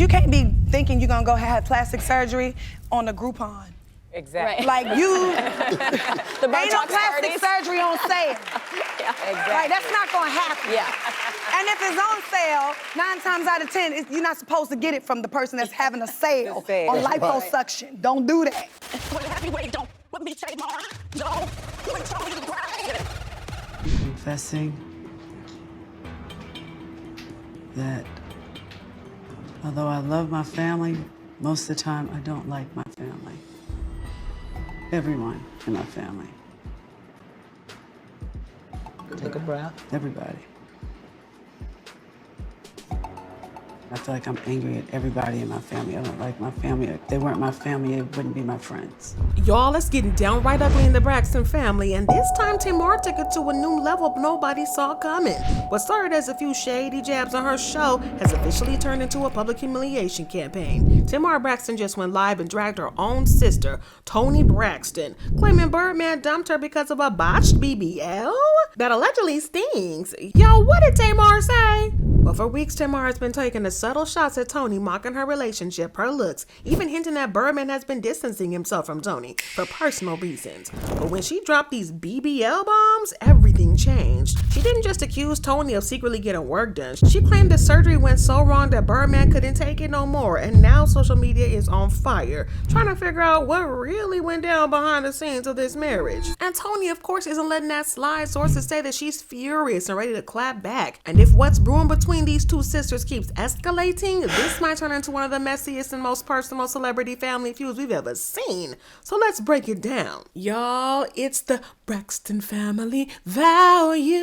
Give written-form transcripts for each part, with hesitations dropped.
you can't be thinking you're gonna go have plastic surgery on the Groupon. Exactly. Like you, The ain't no Botox plastic parties. surgery on sale. Yeah, exactly. Like, that's not gonna happen. Yeah. And if it's on sale, 9 times out of 10, you're not supposed to get it from the person that's having a sale on liposuction. Don't do that. Confessing that although I love my family, most of the time I don't like my family. Everyone in my family. Take a breath. Everybody. I feel like I'm angry at everybody in my family. I don't like my family. If they weren't my family, it wouldn't be my friends. Y'all, it's getting downright ugly in the Braxton family, and this time Tamar took it to a new level nobody saw coming. What started as a few shady jabs on her show has officially turned into a public humiliation campaign. Tamar Braxton just went live and dragged her own sister, Toni Braxton, claiming Birdman dumped her because of a botched BBL that allegedly stings. Yo, what did Tamar say? Well, for weeks, Tamar has been taking the subtle shots at Toni, mocking her relationship, her looks, even hinting that Birdman has been distancing himself from Toni for personal reasons. But when she dropped these BBL bombs, everything changed. She didn't just accuse Toni of secretly getting work done. She claimed the surgery went so wrong that Birdman couldn't take it no more, and now social media is on fire, trying to figure out what really went down behind the scenes of this marriage. And Toni, of course, isn't letting that slide. Sources say that she's furious and ready to clap back. And if what's brewing between these two sisters keeps escalating, this might turn into one of the messiest and most personal celebrity family feuds we've ever seen. So let's break it down. Y'all, it's the Braxton family values,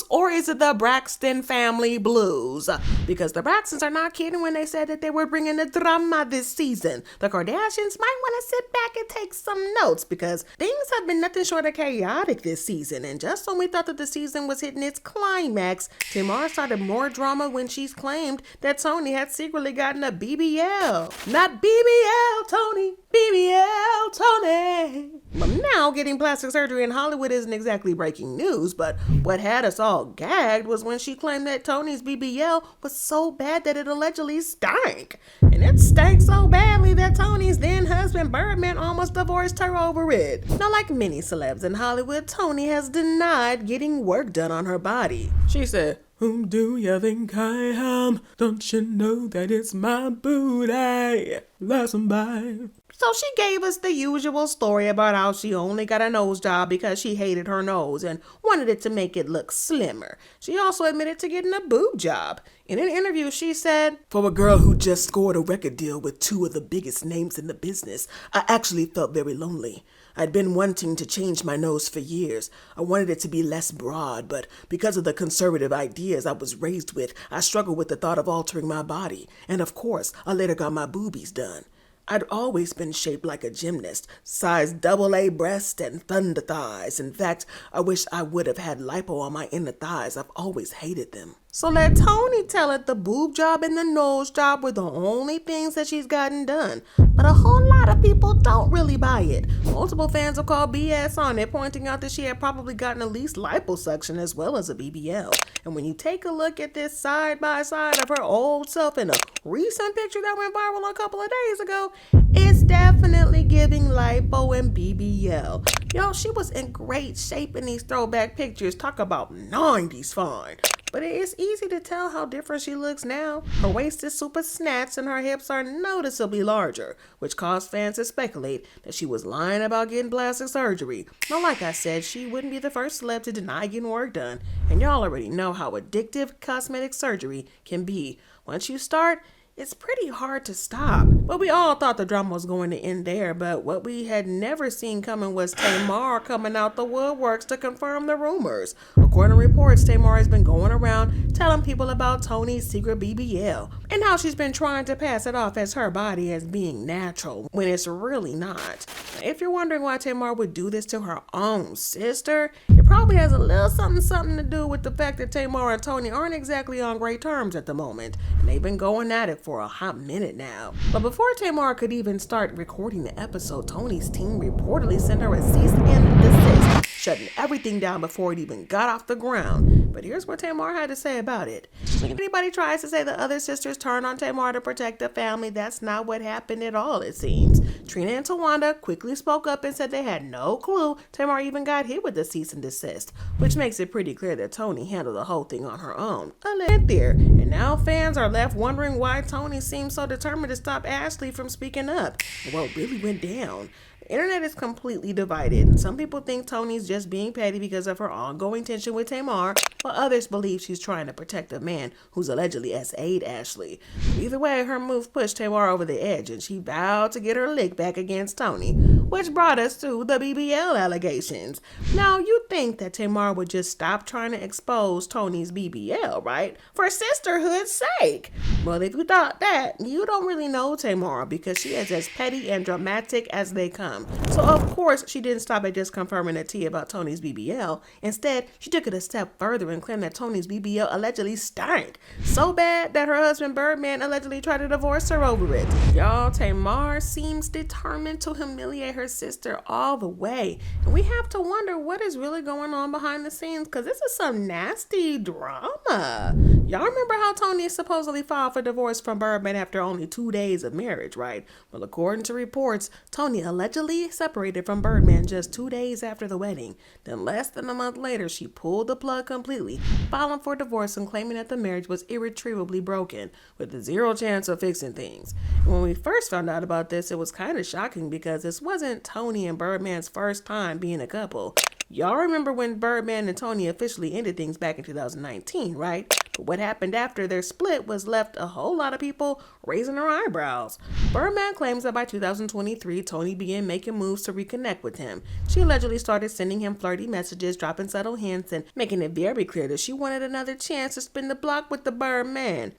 or is it the Braxton family blues? Because the Braxtons are not kidding when they said that they were bringing the drama this season. The Kardashians might want to sit back and take some notes, because things have been nothing short of chaotic this season. And just when we thought that the season was hitting its climax, Tamar started more drama when she's claimed that Toni had secretly gotten a BBL. Not BBL, Toni. BBL, Toni. But now getting plastic surgery in Hollywood isn't exactly breaking news, but what had us all gagged was when she claimed that Toni's BBL was so bad that it allegedly stank. And it stank so badly that Toni's then husband Birdman almost divorced her over it. Now, like many celebs in Hollywood, Toni has denied getting work done on her body. She said, "Whom do you think I am? Don't you know that it's my booty? Listen, babe." So she gave us the usual story about how she only got a nose job because she hated her nose and wanted it to make it look slimmer. She also admitted to getting a boob job. In an interview, she said, "For a girl who just scored a record deal with two of the biggest names in the business, I actually felt very lonely. I'd been wanting to change my nose for years. I wanted it to be less broad, but because of the conservative ideas I was raised with, I struggled with the thought of altering my body. And of course, I later got my boobies done. I'd always been shaped like a gymnast, size AA breast and thunder thighs. In fact, I wish I would have had lipo on my inner thighs. I've always hated them." So let Toni tell it the boob job and the nose job were the only things that she's gotten done. But a whole lot of people don't really buy it. Multiple fans have called BS on it, pointing out that she had probably gotten at least liposuction as well as a BBL. And when you take a look at this side by side of her old self in a recent picture that went viral a couple of days ago, it's definitely giving lipo and BBL. Yo, she was in great shape in these throwback pictures. Talk about 90s fine. But it is easy to tell how different she looks now. Her waist is super snatched and her hips are noticeably larger, which caused fans to speculate that she was lying about getting plastic surgery. Now, like I said, she wouldn't be the first celeb to deny getting work done, and y'all already know how addictive cosmetic surgery can be. Once you start, it's pretty hard to stop. But we all thought the drama was going to end there, but what we had never seen coming was Tamar coming out the woodworks to confirm the rumors. According to reports, Tamar has been going around telling people about Toni's secret BBL and how she's been trying to pass it off as her body as being natural when it's really not. If you're wondering why Tamar would do this to her own sister, it probably has a little something to do with the fact that Tamar and Toni aren't exactly on great terms at the moment, and they've been going at it for a hot minute now. But before Tamar could even start recording the episode, Toni's team reportedly sent her a cease and desist, shutting everything down before it even got off the ground. But here's what Tamar had to say about it. When anybody tries to say the other sisters turned on Tamar to protect the family, that's not what happened at all, it seems. Trina and Tawanda quickly spoke up and said they had no clue Tamar even got hit with the cease and desist, which makes it pretty clear that Toni handled the whole thing on her own. And now fans are left wondering why Toni seems so determined to stop Ashley from speaking up and what really went down. The internet is completely divided. Some people think Toni's just being petty because of her ongoing tension with Tamar, while others believe she's trying to protect a man who's allegedly SA'd Ashley. Either way, her move pushed Tamar over the edge, and she vowed to get her lick back against Toni, which brought us to the BBL allegations. Now, you'd think that Tamar would just stop trying to expose Toni's BBL, right? For sisterhood's sake. Well, if you thought that, you don't really know Tamar, because she is as petty and dramatic as they come. So of course she didn't stop at just confirming the tea about Toni's BBL. Instead, she took it a step further and claimed that Toni's BBL allegedly stank so bad that her husband Birdman allegedly tried to divorce her over it. Y'all, Tamar seems determined to humiliate her sister all the way, and we have to wonder what is really going on behind the scenes, because this is some nasty drama. Y'all remember how Toni supposedly filed for divorce from Birdman after only 2 days of marriage, right? Well, according to reports, Toni allegedly separated from Birdman just 2 days after the wedding. Then less than a month later, she pulled the plug completely, filing for divorce and claiming that the marriage was irretrievably broken, with zero chance of fixing things. And when we first found out about this, it was kind of shocking because this wasn't Toni and Birdman's first time being a couple. Y'all remember when Birdman and Toni officially ended things back in 2019, right? But what happened after their split was left a whole lot of people raising their eyebrows. Birdman claims that by 2023, Toni began making moves to reconnect with him. She allegedly started sending him flirty messages, dropping subtle hints, and making it very clear that she wanted another chance to spin the block with the Birdman.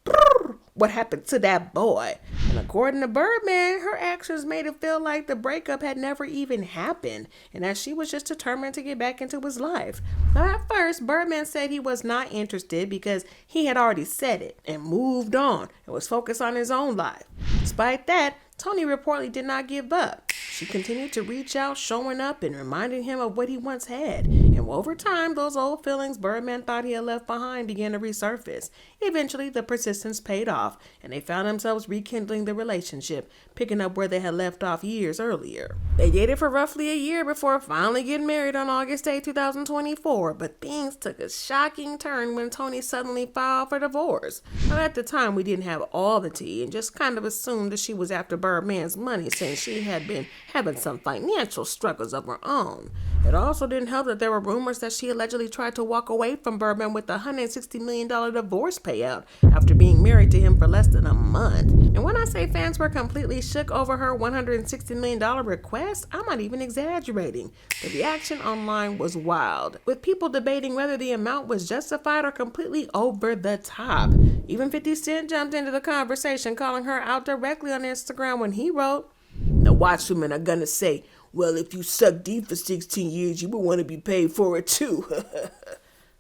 What happened to that boy? And according to Birdman, her actions made it feel like the breakup had never even happened, and that she was just determined to get back into his life. Now, at first, Birdman said he was not interested because he had already said it and moved on and was focused on his own life. Despite that, Toni reportedly did not give up. She continued to reach out, showing up and reminding him of what he once had. And over time, those old feelings Birdman thought he had left behind began to resurface. Eventually, the persistence paid off, and they found themselves rekindling the relationship, picking up where they had left off years earlier. They dated for roughly a year before finally getting married on August 8, 2024, but things took a shocking turn when Toni suddenly filed for divorce. Now, at the time, we didn't have all the tea and just kind of assumed that she was after Birdman's money since she had been having some financial struggles of her own. It also didn't help that there were rumors that she allegedly tried to walk away from Birdman with a $160 million divorce payout after being married to him for less than a month. And when I say fans were completely shook over her $160 million request, I'm not even exaggerating. The reaction online was wild, with people debating whether the amount was justified or completely over the top. Even 50 Cent jumped into the conversation, calling her out directly on Instagram when he wrote, "The watchwomen are gonna say, well, if you suck D for 16 years, you would want to be paid for it too."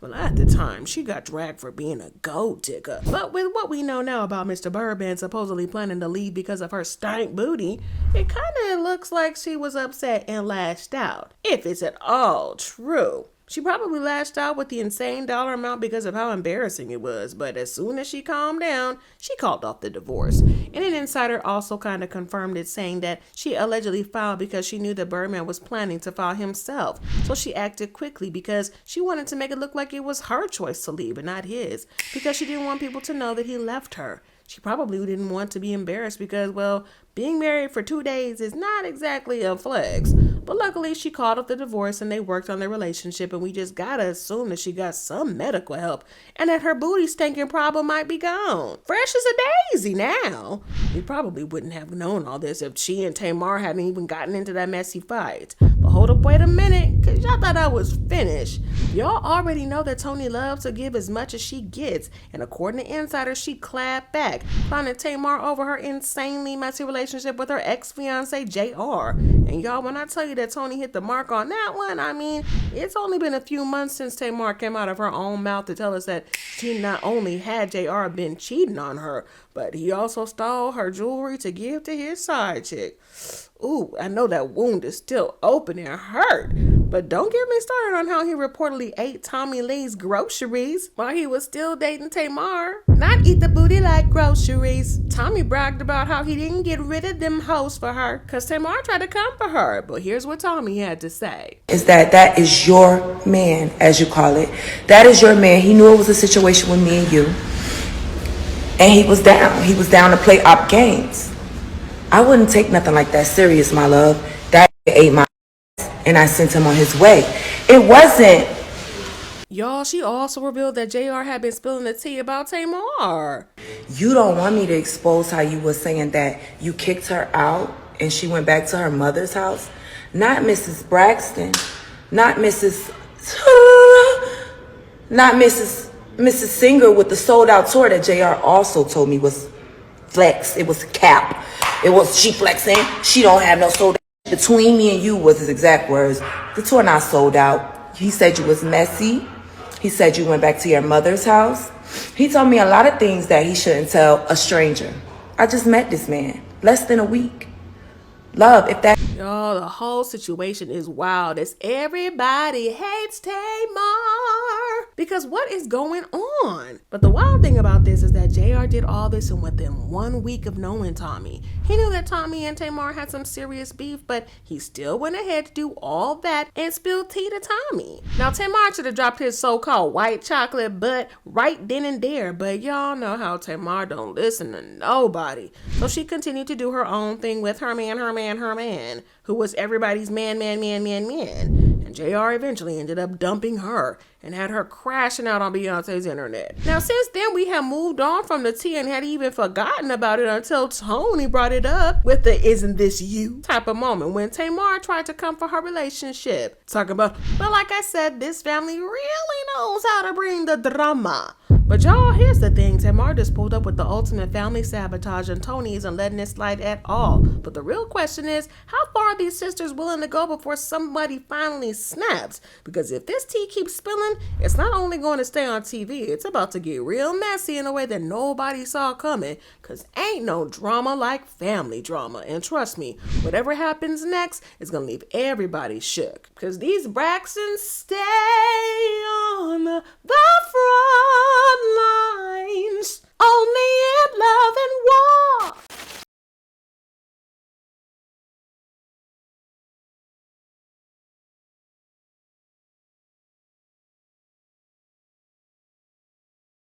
Well, at the time, she got dragged for being a gold digger. But with what we know now about Mr. Birdman supposedly planning to leave because of her stank booty, it kind of looks like she was upset and lashed out. If it's at all true. She probably lashed out with the insane dollar amount because of how embarrassing it was, but as soon as she calmed down, she called off the divorce. And an insider also kind of confirmed it, saying that she allegedly filed because she knew that Birdman was planning to file himself. So she acted quickly because she wanted to make it look like it was her choice to leave and not his, because she didn't want people to know that he left her. She probably didn't want to be embarrassed because, well, being married for 2 days is not exactly a flex. But luckily, she called off the divorce and they worked on their relationship, and we just gotta assume that she got some medical help and that her booty stinking problem might be gone. Fresh as a daisy now. We probably wouldn't have known all this if she and Tamar hadn't even gotten into that messy fight. But But hold up, wait a minute, cause y'all thought I was finished. Y'all already know that Toni loves to give as much as she gets, and according to insiders, she clapped back, clowning Tamar over her insanely messy relationship with her ex-fiance JR. And y'all, when I tell you that Toni hit the mark on that one, I mean, it's only been a few months since Tamar came out of her own mouth to tell us that she not only had JR been cheating on her, but he also stole her jewelry to give to his side chick. Ooh, I know that wound is still open and hurt. But don't get me started on how he reportedly ate Tommy Lee's groceries while he was still dating Tamar. Not eat the booty like groceries. Tommy bragged about how he didn't get rid of them hoes for her because Tamar tried to come for her. But here's what Tommy had to say. Is that is your man, as you call it. That is your man. He knew it was a situation with me and you. And he was down. He was down to play op games. I wouldn't take nothing like that serious, my love. That ate my ass, and I sent him on his way. It wasn't. Y'all, she also revealed that JR had been spilling the tea about Tamar. You don't want me to expose how you were saying that you kicked her out and she went back to her mother's house? Not Mrs. Braxton. Not Mrs. Not Mrs. Singer with the sold out tour that JR also told me was flex. It was cap. It was she flexing. She don't have no sold out. Between me and you was his exact words. The tour not sold out. He said you was messy. He said you went back to your mother's house. He told me a lot of things that he shouldn't tell a stranger. I just met this man less than a week. Love, if that... Y'all, the whole situation is wild as everybody hates Tamar. Because what is going on? But the wild thing about this is that JR did all this in within 1 week of knowing Tommy. He knew that Tommy and Tamar had some serious beef, but he still went ahead to do all that and spill tea to Tommy. Now, Tamar should have dropped his so-called white chocolate butt right then and there, but y'all know how Tamar don't listen to nobody. So she continued to do her own thing with her man, who was everybody's man. And JR eventually ended up dumping her and had her crashing out on Beyonce's internet. Now, since then, we have moved on from the tea and had even forgotten about it until Toni brought it up with the "isn't this you" type of moment when Tamar tried to come for her relationship. Talking about, but like I said, this family really knows how to bring the drama. But y'all, here's the thing. Tamar just pulled up with the ultimate family sabotage, and Toni isn't letting it slide at all. But the real question is, how far are these sisters willing to go before somebody finally snaps? Because if this tea keeps spilling, it's not only going to stay on TV, it's about to get real messy in a way that nobody saw coming. Because ain't no drama like family drama. And trust me, whatever happens next is going to leave everybody shook. Because these Braxtons stay on the front lines, only in love and war.